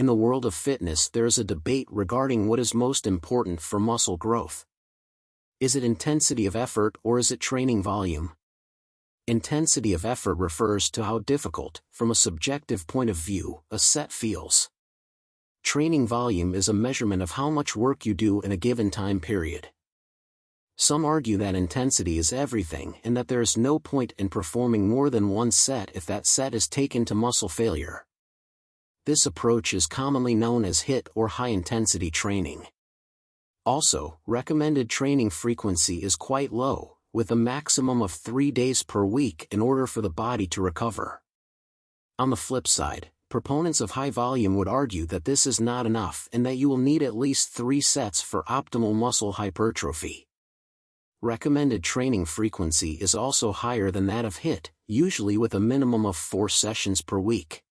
In the world of fitness, there is a debate regarding what is most important for muscle growth. Is it intensity of effort or is it training volume? Intensity of effort refers to how difficult, from a subjective point of view, a set feels. Training volume is a measurement of how much work you do in a given time period. Some argue that intensity is everything and that there is no point in performing more than one set if that set is taken to muscle failure. This approach is commonly known as HIIT or high-intensity training. Also, recommended training frequency is quite low, with a maximum of 3 days per week in order for the body to recover. On the flip side, proponents of high volume would argue that this is not enough and that you will need at least 3 sets for optimal muscle hypertrophy. Recommended training frequency is also higher than that of HIIT, usually with a minimum of 4 sessions per week.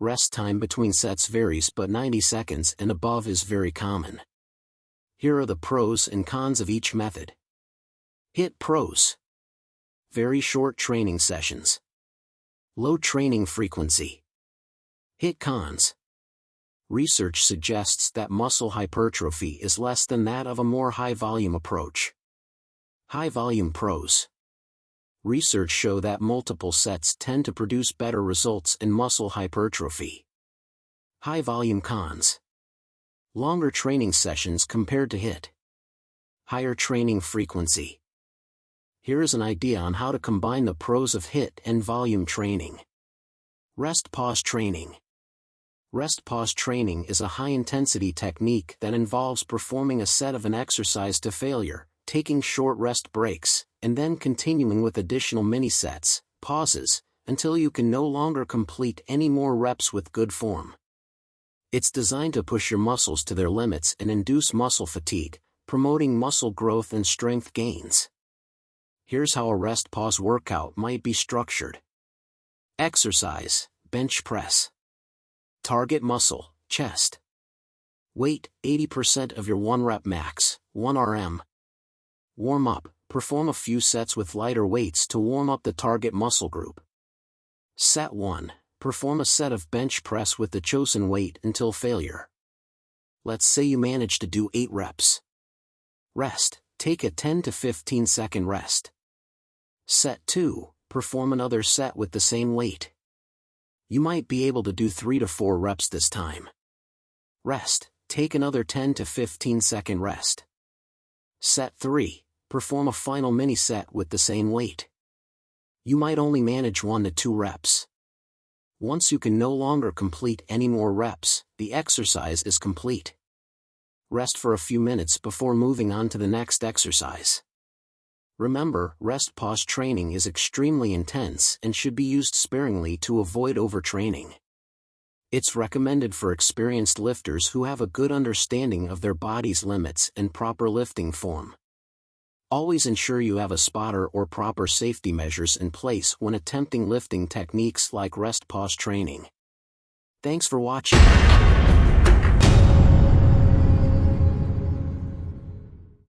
Rest time between sets varies, but 90 seconds and above is very common. Here are the pros and cons of each method. HIIT pros. Very short training sessions. Low training frequency. HIIT cons. Research suggests that muscle hypertrophy is less than that of a more high-volume approach. High-volume pros. Research show that multiple sets tend to produce better results in muscle hypertrophy. High-volume cons. Longer training sessions compared to HIIT. Higher training frequency. Here is an idea on how to combine the pros of HIIT and volume training. Rest-pause training. Rest-pause training is a high-intensity technique that involves performing a set of an exercise to failure, taking short rest breaks, and then continuing with additional mini-sets, pauses, until you can no longer complete any more reps with good form. It's designed to push your muscles to their limits and induce muscle fatigue, promoting muscle growth and strength gains. Here's how a rest-pause workout might be structured. Exercise: bench press. Target muscle: chest. Weight: 80% of your 1 rep max, 1 RM. Warm up: perform a few sets with lighter weights to warm up the target muscle group. Set 1. Perform a set of bench press with the chosen weight until failure. Let's say you manage to do 8 reps. Rest: take a 10 to 15 second rest. Set 2. Perform another set with the same weight. You might be able to do 3 to 4 reps this time. Rest: take another 10 to 15 second rest. Set 3. Perform a final mini set with the same weight. You might only manage 1 to 2 reps. Once you can no longer complete any more reps, the exercise is complete. Rest for a few minutes before moving on to the next exercise. Remember, rest-pause training is extremely intense and should be used sparingly to avoid overtraining. It's recommended for experienced lifters who have a good understanding of their body's limits and proper lifting form. Always ensure you have a spotter or proper safety measures in place when attempting lifting techniques like rest-pause training. Thanks for watching.